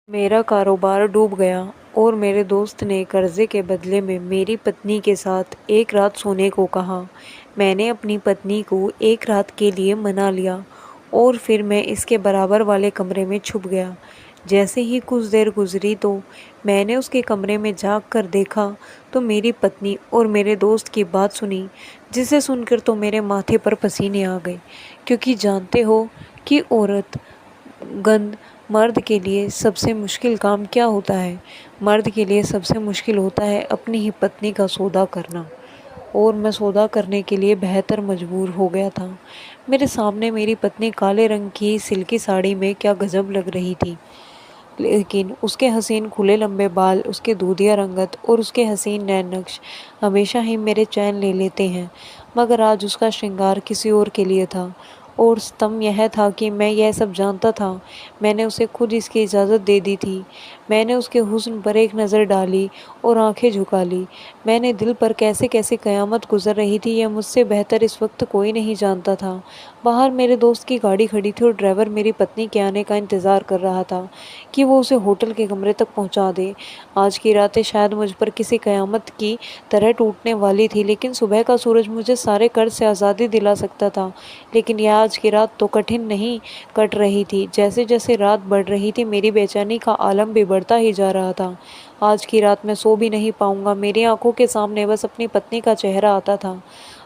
मेरा कारोबार डूब गया और मेरे दोस्त ने कर्जे के बदले में मेरी पत्नी के साथ एक रात सोने को कहा। मैंने अपनी पत्नी को एक रात के लिए मना लिया और फिर मैं इसके बराबर वाले कमरे में छुप गया। जैसे ही कुछ देर गुजरी तो मैंने उसके कमरे में झांक कर देखा तो मेरी पत्नी और मेरे दोस्त की बात सुनी, जिसे सुनकर तो मेरे माथे पर पसीने आ गए। क्योंकि जानते हो कि औरत गंद मर्द के लिए सबसे मुश्किल काम क्या होता है। मर्द के लिए सबसे मुश्किल होता है अपनी ही पत्नी का सौदा करना। और मैं सौदा करने के लिए बेहतर मजबूर हो गया था। मेरे सामने मेरी पत्नी काले रंग की सिल्की साड़ी में क्या गजब लग रही थी। लेकिन उसके हसीन खुले लंबे बाल, उसके दूधिया रंगत और उसके हसीन नैन नक्श हमेशा ही मेरे चैन ले लेते हैं। मगर आज उसका श्रृंगार किसी और के लिए था। और स्तम यह था कि मैं यह सब जानता था। मैंने उसे खुद इसकी इजाज़त दे दी थी। मैंने उसके हुस्न पर एक नज़र डाली और आंखें झुका ली। मैंने दिल पर कैसे कैसे क़यामत गुजर रही थी, यह मुझसे बेहतर इस वक्त कोई नहीं जानता था। बाहर मेरे दोस्त की गाड़ी खड़ी थी और ड्राइवर मेरी पत्नी के आने का इंतज़ार कर रहा था कि वो उसे होटल के कमरे तक पहुंचा दे। आज की रातें शायद मुझ पर किसी क़यामत की तरह टूटने वाली थी, लेकिन सुबह का सूरज मुझे सारे कर्ज से आज़ादी दिला सकता था। लेकिन यह आज की रात तो कठिन नहीं कट रही थी। जैसे जैसे रात बढ़ रही थी, मेरी बेचैनी का आलम भी बढ़ता ही जा रहा था। आज की रात मैं सो भी नहीं पाऊंगा। मेरी आंखों के सामने बस अपनी पत्नी का चेहरा आता था।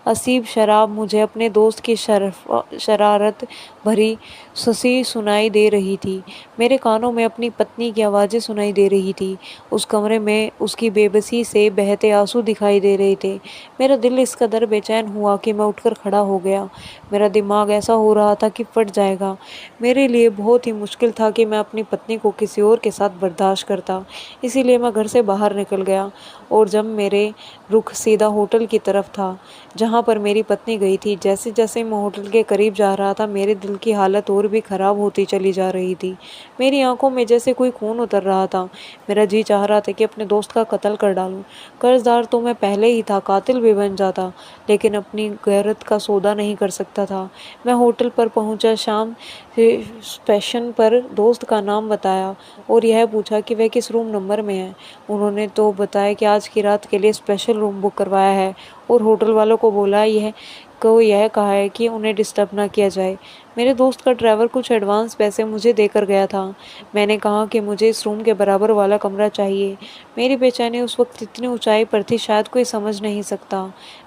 असीब शराब मुझे अपने दोस्त की शरारत भरी ससी सुनाई दे रही थी। मेरे कानों में अपनी पत्नी की आवाज़ें सुनाई दे रही थी। उस कमरे में उसकी बेबसी से बहते आंसू दिखाई दे रहे थे। मेरा दिल इस कदर बेचैन हुआ कि मैं उठकर खड़ा हो गया। मेरा दिमाग ऐसा हो रहा था कि फट जाएगा। मेरे लिए बहुत ही मुश्किल था कि मैं अपनी पत्नी को किसी और के साथ बर्दाश्त करता। इसीलिए मैं घर से बाहर निकल गया और जब मेरे रुख सीधा होटल की तरफ था जहाँ पर मेरी पत्नी गई थी। जैसे जैसे मैं होटल के करीब जा रहा था, मेरे दिल की हालत और भी ख़राब होती चली जा रही थी। मेरी आंखों में जैसे कोई खून उतर रहा था। मेरा जी चाह रहा था कि अपने दोस्त का कत्ल कर डालूं। कर्जदार तो मैं पहले ही था, कातिल भी बन जाता, लेकिन अपनी गैरत का सौदा नहीं कर सकता था। मैं होटल पर पहुंचा। शाम स्टेशन पर दोस्त का नाम बताया और यह पूछा कि वह किस रूम नंबर में है। उन्होंने तो बताया कि आज की रात के लिए स्पेशल रूम बुक करवाया है और होटल वालों को बोला यह कहा है कि उन्हें डिस्टर्ब ना किया जाए। मेरे दोस्त का ड्राइवर कुछ एडवांस पैसे मुझे देकर गया था। मैंने कहा कि मुझे इस रूम के बराबर वाला कमरा चाहिए। मेरी बेचैनी उस वक्त इतनी ऊंचाई पर थी, शायद कोई समझ नहीं सकता।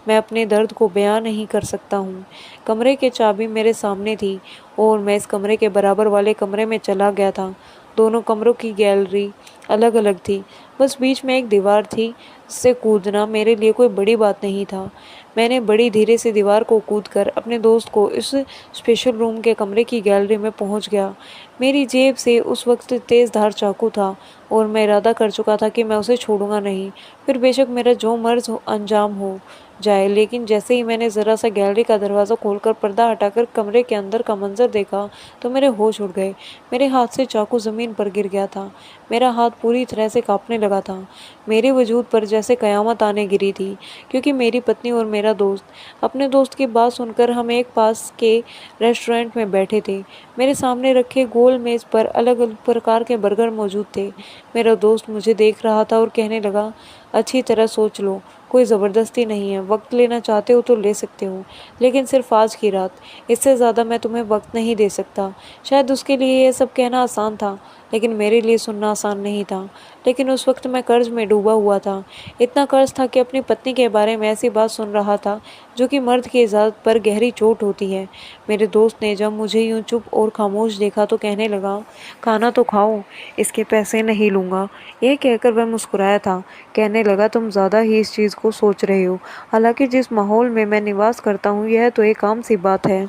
मैं अपने दर्द को बयां नहीं कर सकता हूँ। कमरे की चाबी मेरे सामने थी और मैं इस कमरे के बराबर वाले कमरे में चला गया था। दोनों कमरों की गैलरी अलग अलग थी, बस बीच में एक दीवार थी। इससे कूदना मेरे लिए कोई बड़ी बात नहीं था। मैंने बड़ी धीरे से दीवार को कूदकर अपने दोस्त को इस स्पेशल रूम के कमरे की गैलरी में पहुंच गया। मेरी जेब से उस वक्त तेज़ धार चाकू था और मैं इरादा कर चुका था कि मैं उसे छोड़ूंगा नहीं, फिर बेशक मेरा जो मर्ज अंजाम हो जाए। लेकिन जैसे ही मैंने ज़रा सा गैलरी का दरवाज़ा खोलकर पर्दा हटाकर कमरे के अंदर का मंजर देखा तो मेरे होश उड़ गए। मेरे हाथ से चाकू ज़मीन पर गिर गया था। मेरा हाथ पूरी तरह से कांपने लगा था। मेरे वजूद पर जैसे क़यामत आने गिरी थी, क्योंकि मेरी पत्नी और मेरा दोस्त, अपने दोस्त की बात सुनकर हम एक पास के रेस्टोरेंट में बैठे थे। मेरे सामने रखे गोल मेज़ पर अलग अलग प्रकार के बर्गर मौजूद थे। मेरा दोस्त मुझे देख रहा था और कहने लगा, अच्छी तरह सोच लो, कोई ज़बरदस्ती नहीं है। वक्त लेना चाहते हो तो ले सकते हो, लेकिन सिर्फ आज की रात। इससे ज़्यादा मैं तुम्हें वक्त नहीं दे सकता। शायद उसके लिए यह सब कहना आसान था, लेकिन मेरे लिए सुनना आसान नहीं था। लेकिन उस वक्त मैं कर्ज में डूबा हुआ था। इतना कर्ज था कि अपनी पत्नी के बारे में ऐसी बात सुन रहा था जो कि मर्द की इज़्ज़त पर गहरी चोट होती है। मेरे दोस्त ने जब मुझे यूं चुप और खामोश देखा तो कहने लगा, खाना तो खाओ, इसके पैसे नहीं लूँगा। यह कहकर वह मुस्कुराया था। कहने लगा, तुम ज़्यादा ही इस चीज़ को सोच रहे हो। हालांकि जिस माहौल में मैं निवास करता हूँ, यह तो एक आम सी बात है।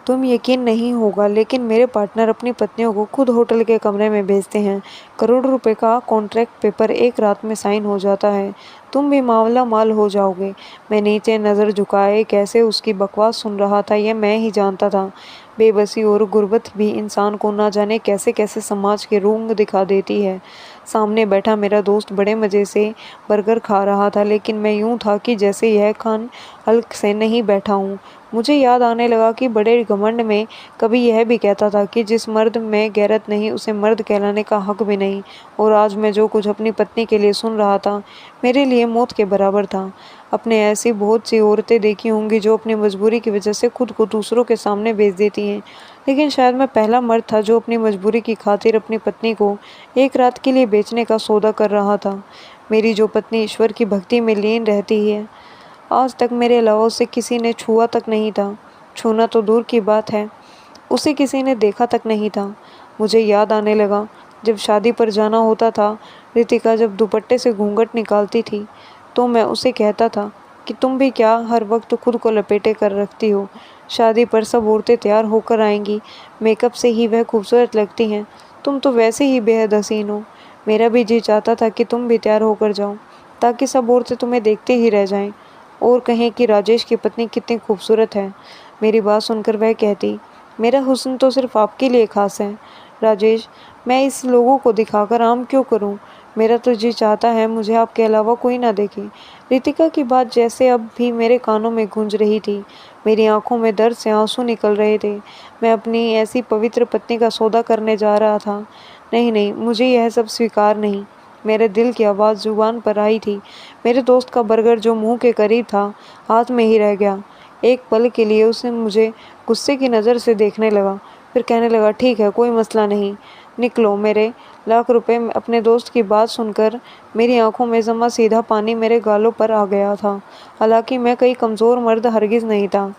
तुम यकीन नहीं होगा, लेकिन मेरे पार्टनर अपनी पत्नियों को खुद होटल के कमरे में भेजते हैं। करोड़ों रुपए का कॉन्ट्रैक्ट पेपर एक रात में साइन हो जाता है। तुम भी मावला माल हो जाओगे। मैं नीचे नज़र झुकाए कैसे उसकी बकवास सुन रहा था, यह मैं ही जानता था। बेबसी और गुर्बत भी इंसान को ना जाने कैसे कैसे समाज के रंग दिखा देती है। सामने बैठा मेरा दोस्त बड़े मज़े से बर्गर खा रहा था, लेकिन मैं यूं था कि जैसे यह खान हल्क से नहीं बैठा हूँ। मुझे याद आने लगा कि बड़े घमंड में कभी यह भी कहता था कि जिस मर्द में गैरत नहीं उसे मर्द कहलाने का हक भी नहीं, और आज मैं जो कुछ अपनी पत्नी के लिए सुन रहा था मेरे लिए मौत के बराबर था। अपने ऐसी बहुत सी औरतें देखी होंगी जो अपनी मजबूरी की वजह से खुद को दूसरों के सामने बेच देती हैं, लेकिन शायद मैं पहला मर्द था जो अपनी मजबूरी की खातिर अपनी पत्नी को एक रात के लिए बेचने का सौदा कर रहा था। मेरी जो पत्नी ईश्वर की भक्ति में लीन रहती है, आज तक मेरे अलावा उसे किसी ने छुआ तक नहीं था। छूना तो दूर की बात है, उसे किसी ने देखा तक नहीं था। मुझे याद आने लगा, जब शादी पर जाना होता था, रितिका जब दुपट्टे से घूंघट निकालती थी तो मैं उसे कहता था कि तुम भी क्या हर वक्त खुद को लपेटे कर रखती हो। शादी पर सब औरतें तैयार होकर आएंगी, मेकअप से ही वह खूबसूरत लगती हैं, तुम तो वैसे ही बेहद हसीन हो। मेरा भी जी चाहता था कि तुम भी तैयार होकर जाओ, ताकि सब औरतें तुम्हें देखते ही रह जाएं और कहें कि राजेश की पत्नी कितनी खूबसूरत है। मेरी बात सुनकर वह कहती, मेरा हुस्न तो सिर्फ आपके लिए खास है राजेश, मैं इस लोगों को दिखाकर आम क्यों करूं? मेरा तो जी चाहता है मुझे आपके अलावा कोई ना देखे। रितिका की बात जैसे अब भी मेरे कानों में गूंज रही थी। मेरी आंखों में दर्द से आंसू निकल रहे थे। मैं अपनी ऐसी पवित्र पत्नी का सौदा करने जा रहा था। नहीं नहीं, मुझे यह सब स्वीकार नहीं। मेरे दिल की आवाज़ जुबान पर आई थी। मेरे दोस्त का बर्गर जो मुंह के करीब था, हाथ में ही रह गया। एक पल के लिए उसने मुझे गुस्से की नज़र से देखने लगा, फिर कहने लगा, ठीक है, कोई मसला नहीं, निकलो। मेरे लाख रुपए अपने दोस्त की बात सुनकर मेरी आंखों में जमा सीधा पानी मेरे गालों पर आ गया था। हालांकि मैं कोई कमज़ोर मर्द हरगिज़ नहीं था,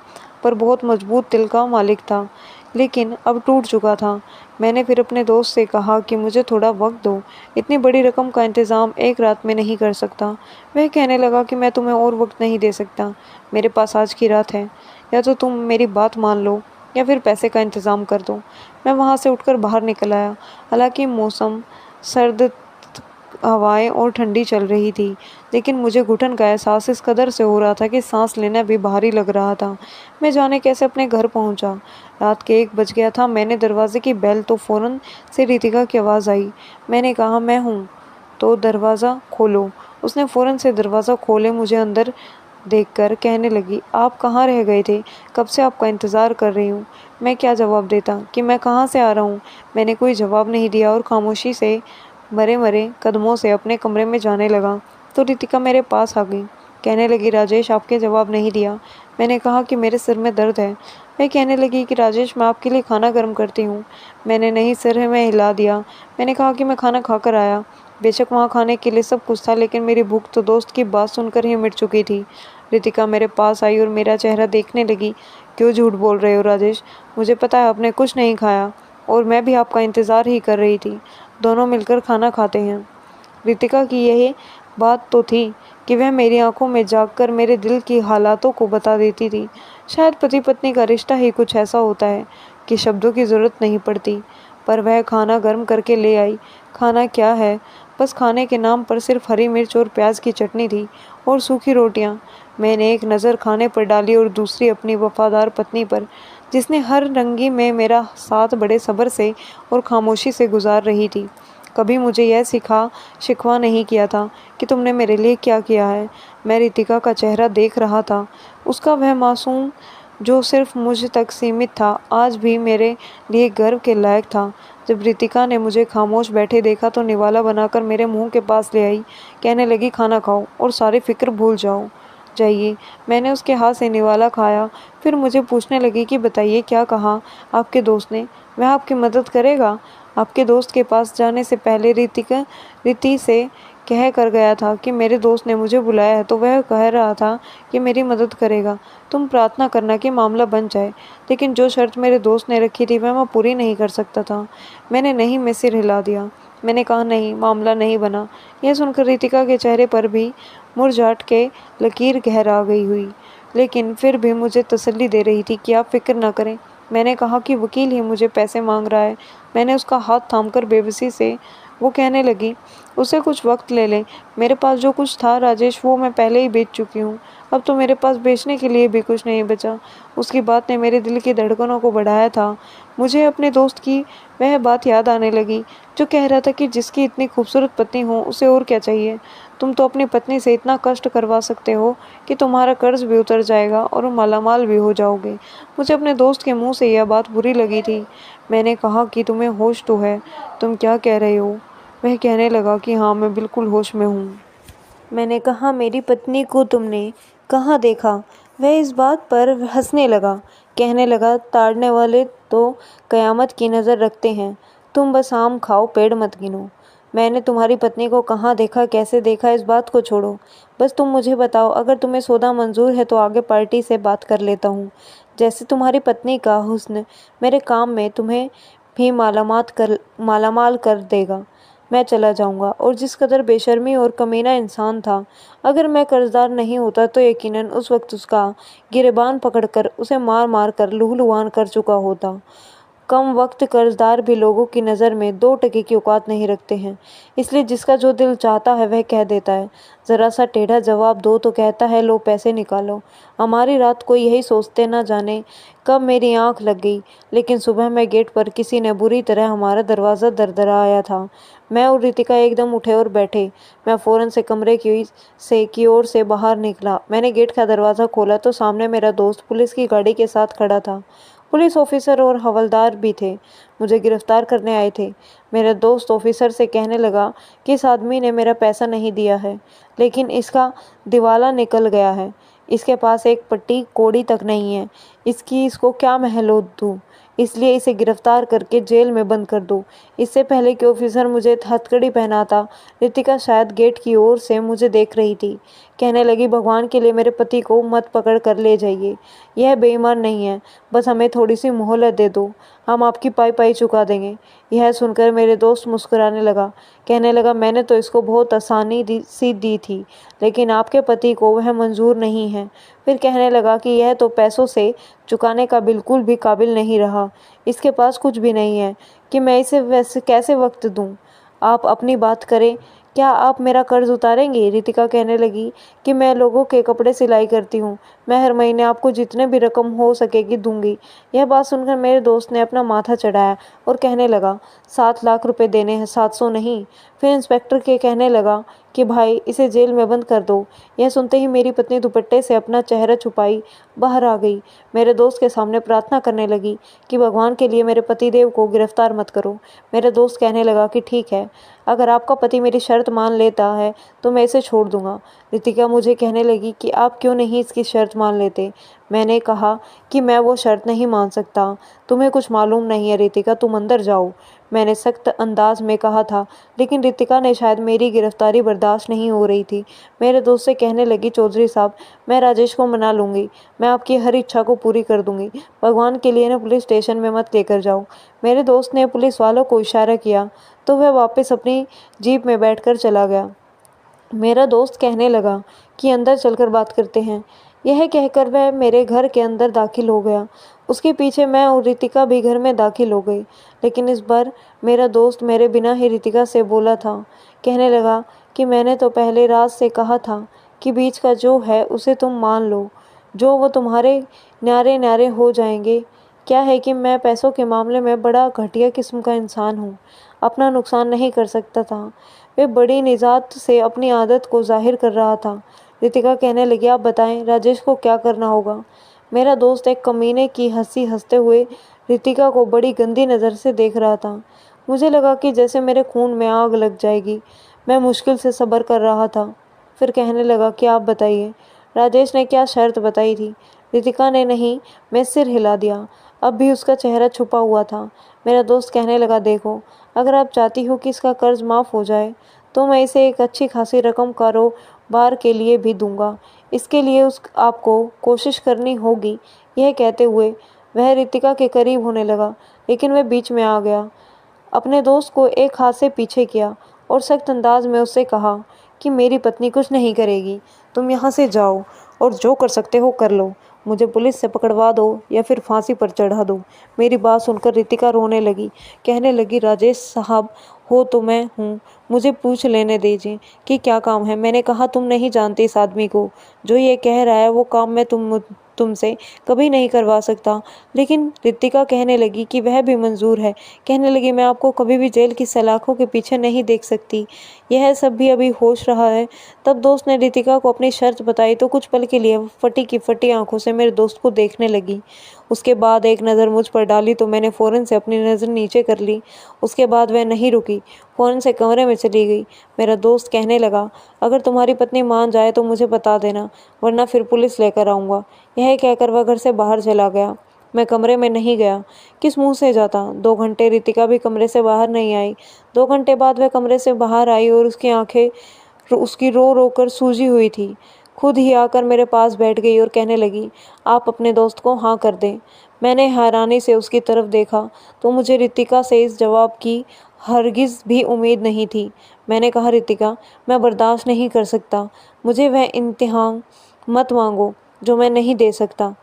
पर बहुत मजबूत दिल का मालिक था, लेकिन अब टूट चुका था। मैंने फिर अपने दोस्त से कहा कि मुझे थोड़ा वक्त दो, इतनी बड़ी रकम का इंतज़ाम एक रात में नहीं कर सकता। वह कहने लगा कि मैं तुम्हें और वक्त नहीं दे सकता, मेरे पास आज की रात है, या तो तुम मेरी बात मान लो या फिर पैसे का इंतज़ाम कर दो। मैं वहाँ से उठकर बाहर निकल आया। हालांकि मौसम सर्द, हवाएं और ठंडी चल रही थी, लेकिन मुझे घुटन का एहसास इस कदर से हो रहा था कि सांस लेना भी भारी लग रहा था। मैं जाने कैसे अपने घर पहुंचा। रात के 1 बज गया था। मैंने दरवाजे की बेल तो फ़ौरन से रितिका की आवाज़ आई। मैंने कहा, मैं हूँ तो दरवाज़ा खोलो। उसने फ़ौरन से दरवाज़ा खोले मुझे अंदर देखकर कहने लगी, आप कहाँ रह गए थे? कब से आपका इंतज़ार कर रही हूँ। मैं क्या जवाब देता कि मैं कहाँ से आ रहा हूँ। मैंने कोई जवाब नहीं दिया और खामोशी से मरे मरे कदमों से अपने कमरे में जाने लगा तो रितिका मेरे पास आ गई। कहने लगी, राजेश, आपके जवाब नहीं दिया। मैंने कहा कि मेरे सिर में दर्द है। वह कहने लगी कि राजेश, मैं आपके लिए खाना गर्म करती हूँ। मैंने नहीं सिर में हिला दिया। मैंने कहा कि मैं खाना खाकर आया। बेशक वहाँ खाने के लिए सब कुछ था, लेकिन मेरी भूख तो दोस्त की बात सुनकर ही मिट चुकी थी। रितिका मेरे पास आई और मेरा चेहरा देखने लगी। क्यों झूठ बोल रहे हो राजेश? मुझे पता है आपने कुछ नहीं खाया, और मैं भी आपका इंतज़ार ही कर रही थी। दोनों मिलकर खाना खाते हैं। रितिका की यही बात तो थी कि वह मेरी आंखों में झांककर मेरे दिल की हालातों को बता देती थी। शायद पति पत्नी का रिश्ता ही कुछ ऐसा होता है कि शब्दों की ज़रूरत नहीं पड़ती। पर वह खाना गर्म करके ले आई। खाना क्या है, बस खाने के नाम पर सिर्फ हरी मिर्च और प्याज की चटनी थी और सूखी रोटियां। मैंने एक नज़र खाने पर डाली और दूसरी अपनी वफादार पत्नी पर, जिसने हर रंगी में मेरा साथ बड़े सब्र से और खामोशी से गुजार रही थी। कभी मुझे यह शिकवा नहीं किया था कि तुमने मेरे लिए क्या किया है। मैं रितिका का चेहरा देख रहा था। उसका वह मासूम जो सिर्फ मुझ तक सीमित था, आज भी मेरे लिए गर्व के लायक था। जब रितिका ने मुझे खामोश बैठे देखा तो निवाला बनाकर मेरे मुंह के पास ले आई। कहने लगी, खाना खाओ और सारी फिक्र भूल जाओ जाइए। मैंने उसके हाथ से निवाला खाया। फिर मुझे पूछने लगी कि बताइए, क्या कहा आपके दोस्त ने? वह आपकी मदद करेगा? आपके दोस्त के पास जाने से पहले रिति से कह कर गया था कि मेरे दोस्त ने मुझे बुलाया है, तो वह कह रहा था कि मेरी मदद करेगा। तुम प्रार्थना करना कि मामला बन जाए। लेकिन जो शर्त मेरे दोस्त ने रखी थी वह मैं पूरी नहीं कर सकता था। मैंने नहीं में सिर हिला दिया। मैंने कहा, नहीं, मामला नहीं बना। यह सुनकर रितिका के चेहरे पर भी मुरझाट के लकीर गहरा गई हुई, लेकिन फिर भी मुझे तसल्ली दे रही थी कि आप फिक्र ना करें। मैंने कहा कि वकील ही मुझे पैसे मांग रहा है। मैंने उसका हाथ थामकर बेबसी से वो कहने लगी, उसे कुछ वक्त ले लें। मेरे पास जो कुछ था राजेश, वो मैं पहले ही बेच चुकी हूँ। अब तो मेरे पास बेचने के लिए भी कुछ नहीं बचा। उसकी बात ने मेरे दिल की धड़कनों को बढ़ाया था। मुझे अपने दोस्त की वह बात याद आने लगी जो कह रहा था कि जिसकी इतनी खूबसूरत पत्नी हो उसे और क्या चाहिए। तुम तो अपनी पत्नी से इतना कष्ट करवा सकते हो कि तुम्हारा कर्ज भी उतर जाएगा और मालामाल भी हो जाओगे। मुझे अपने दोस्त के मुंह से यह बात बुरी लगी थी। मैंने कहा कि तुम्हें होश तो है, तुम क्या कह रहे हो? वह कहने लगा कि हाँ, मैं बिल्कुल होश में हूँ। मैंने कहा, मेरी पत्नी को तुमने कहाँ देखा? वह इस बात पर हंसने लगा। कहने लगा, ताड़ने वाले तो कयामत की नज़र रखते हैं। तुम बस आम खाओ, पेड़ मत गिनो। मैंने तुम्हारी पत्नी को कहाँ देखा, कैसे देखा, इस बात को छोड़ो। बस तुम मुझे बताओ, अगर तुम्हें सौदा मंजूर है तो आगे पार्टी से बात कर लेता हूँ। जैसे तुम्हारी पत्नी का हुस्न मेरे काम में तुम्हें भी मालामाल कर देगा। मैं चला जाऊंगा। और जिस कदर बेशर्मी और कमीना इंसान था, अगर मैं कर्जदार नहीं होता तो यकीनन उस वक्त उसका गिरेबान पकड़कर उसे मार मार कर लहूलुहान कर चुका होता। कम वक्त कर्जदार भी लोगों की नज़र में 2 टके की औकात नहीं रखते हैं, इसलिए जिसका जो दिल चाहता है वह कह देता है। ज़रा सा टेढ़ा जवाब दो तो कहता है, लो पैसे निकालो। हमारी रात को यही सोचते न जाने कब मेरी आंख लग गई, लेकिन सुबह में गेट पर किसी ने बुरी तरह हमारा दरवाज़ा दरदराया था। मैं और रितिका एकदम उठे और बैठे। मैं फ़ौरन से कमरे की ओर से बाहर निकला। मैंने गेट का दरवाज़ा खोला तो सामने मेरा दोस्त पुलिस की गाड़ी के साथ खड़ा था। पुलिस ऑफिसर और हवलदार भी थे, मुझे गिरफ्तार करने आए थे। मेरा दोस्त ऑफिसर से कहने लगा कि इस आदमी ने मेरा पैसा नहीं दिया है, लेकिन इसका दिवाला निकल गया है। इसके पास एक पट्टी कौड़ी तक नहीं है। इसको क्या महलोत दूँ, इसलिए इसे गिरफ्तार करके जेल में बंद कर दो। इससे पहले कि ऑफिसर मुझे हथकड़ी पहनाता, रितिका शायद गेट की ओर से मुझे देख रही थी। कहने लगी, भगवान के लिए मेरे पति को मत पकड़ कर ले जाइए। यह बेईमान नहीं है, बस हमें थोड़ी सी मोहलत दे दो, हम आपकी पाई पाई चुका देंगे। यह सुनकर मेरे दोस्त मुस्कुराने लगा। कहने लगा, मैंने तो इसको बहुत आसानी सी दी थी, लेकिन आपके पति को वह मंजूर नहीं है। फिर कहने लगा कि यह तो पैसों से चुकाने का बिल्कुल भी काबिल नहीं रहा। इसके पास कुछ भी नहीं है कि मैं इसे वैसे कैसे वक्त दूं। आप अपनी बात करें, क्या आप मेरा कर्ज उतारेंगे? रितिका कहने लगी कि मैं लोगों के कपड़े सिलाई करती हूँ, मैं हर महीने आपको जितने भी रकम हो सकेगी दूंगी। यह बात सुनकर मेरे दोस्त ने अपना माथा चढ़ाया और कहने लगा, 7 लाख रुपए देने हैं, 700 नहीं। फिर इंस्पेक्टर के कहने लगा कि भाई इसे जेल में बंद कर दो। यह सुनते ही मेरी पत्नी दुपट्टे से अपना चेहरा छुपाई बाहर आ गई। मेरे दोस्त के सामने प्रार्थना करने लगी कि भगवान के लिए मेरे पतिदेव को गिरफ्तार मत करो। मेरा दोस्त कहने लगा कि ठीक है, अगर आपका पति मेरी शर्त मान लेता है तो मैं इसे छोड़ दूंगा। रितिका मुझे कहने लगी कि आप क्यों नहीं इसकी शर्त मान लेते। मैंने कहा कि मैं वो शर्त नहीं मान सकता। तुम्हें कुछ मालूम नहीं है रितिका, तुम अंदर जाओ, मैंने सख्त अंदाज में कहा था। लेकिन रितिका ने शायद मेरी गिरफ्तारी बर्दाश्त नहीं हो रही थी। मेरे दोस्त से कहने लगी, चौधरी साहब, मैं राजेश को मना लूँगी, मैं आपकी हर इच्छा को पूरी कर दूँगी। भगवान के लिए ना पुलिस स्टेशन में मत लेकर जाओ। मेरे दोस्त ने पुलिस वालों को इशारा किया तो वह वापस अपनी जीप में बैठकर चला गया। मेरा दोस्त कहने लगा कि अंदर चलकर बात करते हैं। यह कहकर वह मेरे घर के अंदर दाखिल हो गया। उसके पीछे मैं और रितिका भी घर में दाखिल हो गई, लेकिन इस बार मेरा दोस्त मेरे बिना ही रितिका से बोला था। कहने लगा कि मैंने तो पहले रात से कहा था कि बीच का जो है उसे तुम मान लो, जो वो तुम्हारे न्यारे न्यारे हो जाएंगे। क्या है कि मैं पैसों के मामले में बड़ा घटिया किस्म का इंसान हूँ, अपना नुकसान नहीं कर सकता था। वे बड़ी निजात से अपनी आदत को जाहिर कर रहा था। रितिका कहने लगी, आप बताएं राजेश को क्या करना होगा। मेरा दोस्त एक कमीने की हंसी हंसते हुए रितिका को बड़ी गंदी नज़र से देख रहा था। मुझे लगा कि जैसे मेरे खून में आग लग जाएगी। मैं मुश्किल से सब्र कर रहा था। फिर कहने लगा कि आप बताइए, राजेश ने क्या शर्त बताई थी? रितिका ने नहीं, मैं सिर हिला दिया। अब भी उसका चेहरा छुपा हुआ था। मेरा दोस्त कहने लगा, देखो, अगर आप चाहती हो कि इसका कर्ज माफ़ हो जाए तो मैं इसे एक अच्छी खासी रकम कारोबार के लिए भी दूंगा। इसके लिए आपको कोशिश करनी होगी। यह कहते हुए वह रितिका के करीब होने लगा, लेकिन वह बीच में आ गया। अपने दोस्त को एक हाथ से पीछे किया और सख्त अंदाज में उससे कहा कि मेरी पत्नी कुछ नहीं करेगी, तुम यहाँ से जाओ और जो कर सकते हो कर लो, मुझे पुलिस से पकड़वा दो या फिर फांसी पर चढ़ा दो। मेरी बात सुनकर रितिका रोने लगी। कहने लगी, राजेश साहब हो तो मैं हूँ, मुझे पूछ लेने दीजिए कि क्या काम है। मैंने कहा, तुम नहीं जानते इस आदमी को, जो ये कह रहा है वो काम मैं तुमसे कभी नहीं करवा सकता। लेकिन रितिका कहने लगी कि वह भी मंजूर है। कहने लगी, मैं आपको कभी भी जेल की सलाखों के पीछे नहीं देख सकती। यह सब भी अभी होश रहा है। तब दोस्त ने रितिका को अपनी शर्त बताई तो कुछ पल के लिए फटी की फटी आंखों से मेरे दोस्त को देखने लगी। उसके बाद एक नज़र मुझ पर डाली तो मैंने फ़ौरन से अपनी नज़र नीचे कर ली। उसके बाद वह नहीं रुकी, फ़ौरन से कमरे में चली गई। मेरा दोस्त कहने लगा, अगर तुम्हारी पत्नी मान जाए तो मुझे बता देना, वरना फिर पुलिस लेकर आऊँगा। यह कहकर वह घर से बाहर चला गया। मैं कमरे में नहीं गया। किस मुंह से जाता? 2 घंटे रितिका भी कमरे से बाहर नहीं आई। 2 घंटे बाद वह कमरे से बाहर आई और उसकी आंखें उसकी रो रो कर सूजी हुई थी। खुद ही आकर मेरे पास बैठ गई और कहने लगी, आप अपने दोस्त को हाँ कर दें। मैंने हैरानी से उसकी तरफ देखा तो मुझे रितिका से इस जवाब की हरगिज़ भी उम्मीद नहीं थी। मैंने कहा, रितिका, मैं बर्दाश्त नहीं कर सकता। मुझे वह इम्तिहान मत मांगो जो मैं नहीं दे सकता।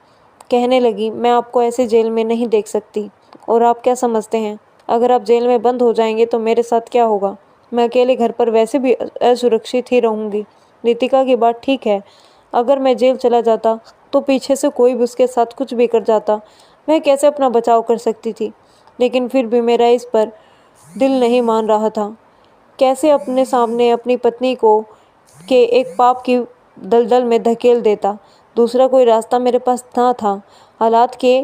कहने लगी, मैं आपको ऐसे जेल में नहीं देख सकती। और आप क्या समझते हैं, अगर आप जेल में बंद हो जाएंगे तो मेरे साथ क्या होगा? मैं अकेले घर पर वैसे भी असुरक्षित ही रहूंगी। रितिका की बात ठीक है। अगर मैं जेल चला जाता तो पीछे से कोई भी उसके साथ कुछ भी कर जाता। मैं कैसे अपना बचाव कर सकती थी? लेकिन फिर भी मेरा इस पर दिल नहीं मान रहा था। कैसे अपने सामने अपनी पत्नी को के एक पाप की दलदल में धकेल देता। दूसरा कोई रास्ता मेरे पास ना था। हालात के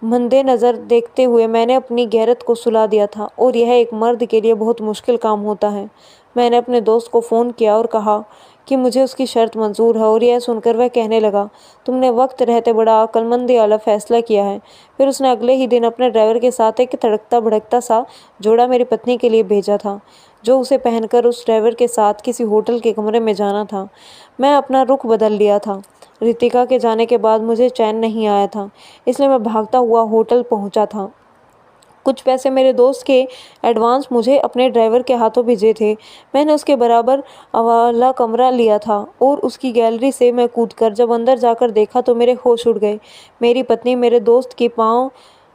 मद्देनज़र देखते हुए मैंने अपनी गैरत को सुला दिया था और यह एक मर्द के लिए बहुत मुश्किल काम होता है। मैंने अपने दोस्त को फ़ोन किया और कहा कि मुझे उसकी शर्त मंजूर है और यह सुनकर वह कहने लगा, तुमने वक्त रहते बड़ा अक्लमंदी वाला फैसला किया है। फिर उसने अगले ही दिन अपने ड्राइवर के साथ एक तड़कता भड़कता सा जोड़ा मेरी पत्नी के लिए भेजा था, जो उसे पहनकर उस ड्राइवर के साथ किसी होटल के कमरे में जाना था। मैं अपना रुख बदल लिया था। रितिका के जाने के बाद मुझे चैन नहीं आया था, इसलिए मैं भागता हुआ होटल पहुंचा था। कुछ पैसे मेरे दोस्त के एडवांस मुझे अपने ड्राइवर के हाथों भेजे थे। मैंने उसके बराबर वाला कमरा लिया था और उसकी गैलरी से मैं कूदकर जब अंदर जाकर देखा तो मेरे होश उड़ गए। मेरी पत्नी मेरे दोस्त के पाँव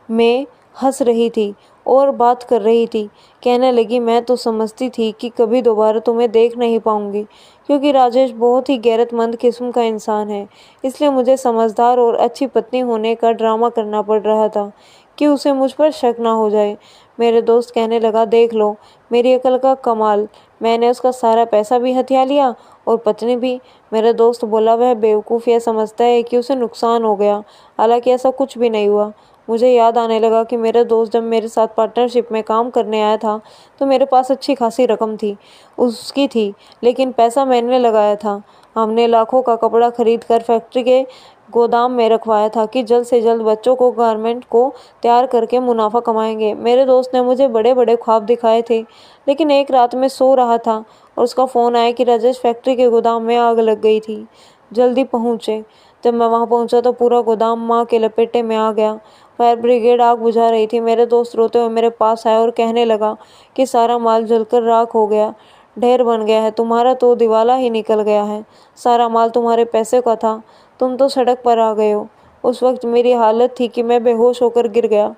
में हंस रही थी और बात कर रही थी। कहने लगी, मैं तो समझती थी कि कभी दोबारा तुम्हें देख नहीं पाऊंगी, क्योंकि राजेश बहुत ही गैरतमंद किस्म का इंसान है। इसलिए मुझे समझदार और अच्छी पत्नी होने का ड्रामा करना पड़ रहा था कि उसे मुझ पर शक ना हो जाए। मेरे दोस्त कहने लगा, देख लो मेरी अकल का कमाल, मैंने उसका सारा पैसा भी हथिया लिया और पत्नी भी। मेरा दोस्त बोला, वह बेवकूफ़ यह समझता है कि उसे नुकसान हो गया, हालांकि ऐसा कुछ भी नहीं हुआ। मुझे याद आने लगा कि मेरा दोस्त जब मेरे साथ पार्टनरशिप में काम करने आया था तो मेरे पास अच्छी खासी रकम थी, उसकी थी, लेकिन पैसा मैंने लगाया था। हमने लाखों का कपड़ा खरीद कर फैक्ट्री के गोदाम में रखवाया था कि जल्द से जल्द बच्चों को गारमेंट को तैयार करके मुनाफा कमाएंगे। मेरे दोस्त ने मुझे बड़े बड़े ख्वाब दिखाए थे, लेकिन एक रात में सो रहा था और उसका फ़ोन आया कि राजेश फैक्ट्री के गोदाम में आग लग गई थी, जल्दी पहुँचे। जब मैं वहाँ पहुँचा तो पूरा गोदाम माँ के लपेटे में आ गया। फायर ब्रिगेड आग बुझा रही थी। मेरे दोस्त रोते हुए मेरे पास आया और कहने लगा कि सारा माल जलकर राख हो गया, ढेर बन गया है, तुम्हारा तो दिवाला ही निकल गया है। सारा माल तुम्हारे पैसे का था, तुम तो सड़क पर आ गए हो। उस वक्त मेरी हालत थी कि मैं बेहोश होकर गिर गया।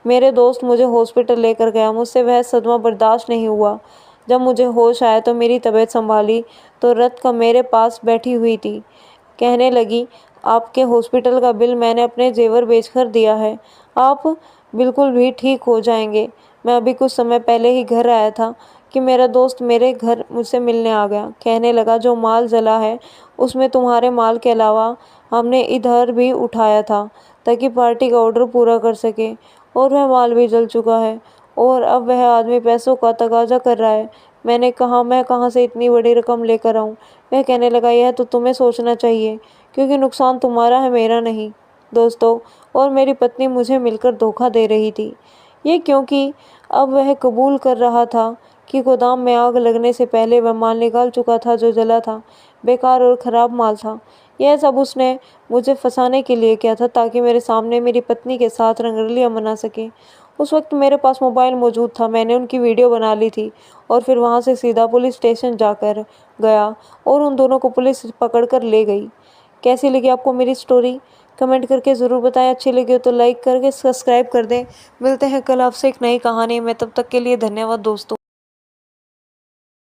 मेरे दोस्त मुझे हॉस्पिटल लेकर गया। मुझसे वह सदमा बर्दाश्त नहीं हुआ। जब मुझे होश आया तो मेरी तबीयत संभाली तो रत का मेरे पास बैठी हुई थी। कहने लगी, आपके हॉस्पिटल का बिल मैंने अपने जेवर बेचकर दिया है, आप बिल्कुल भी ठीक हो जाएंगे। मैं अभी कुछ समय पहले ही घर आया था कि मेरा दोस्त मेरे घर मुझसे मिलने आ गया। कहने लगा, जो माल जला है उसमें तुम्हारे माल के अलावा हमने इधर भी उठाया था ताकि पार्टी का ऑर्डर पूरा कर सके, और वह माल भी जल चुका है और अब वह आदमी पैसों का तगाजा कर रहा है। मैंने कहा, मैं कहाँ से इतनी बड़ी रकम लेकर आऊँ? वह कहने लगा, यह तो तुम्हें सोचना चाहिए, क्योंकि नुकसान तुम्हारा है, मेरा नहीं। दोस्तों और मेरी पत्नी मुझे मिलकर धोखा दे रही थी, ये क्योंकि अब वह कबूल कर रहा था कि गोदाम में आग लगने से पहले वह माल निकाल चुका था जो जला था, बेकार और ख़राब माल था। यह सब उसने मुझे फंसाने के लिए किया था ताकि मेरे सामने मेरी पत्नी के साथ रंगरलियां मना सके। उस वक्त मेरे पास मोबाइल मौजूद था, मैंने उनकी वीडियो बना ली थी और फिर वहाँ से सीधा पुलिस स्टेशन जाकर गया और उन दोनों को पुलिस पकड़ कर ले गई। कैसी लगी आपको मेरी स्टोरी? कमेंट करके ज़रूर बताएं। अच्छी लगी हो तो लाइक करके सब्सक्राइब कर दें। मिलते हैं कल आपसे एक नई कहानी में, तब तक के लिए धन्यवाद दोस्तों।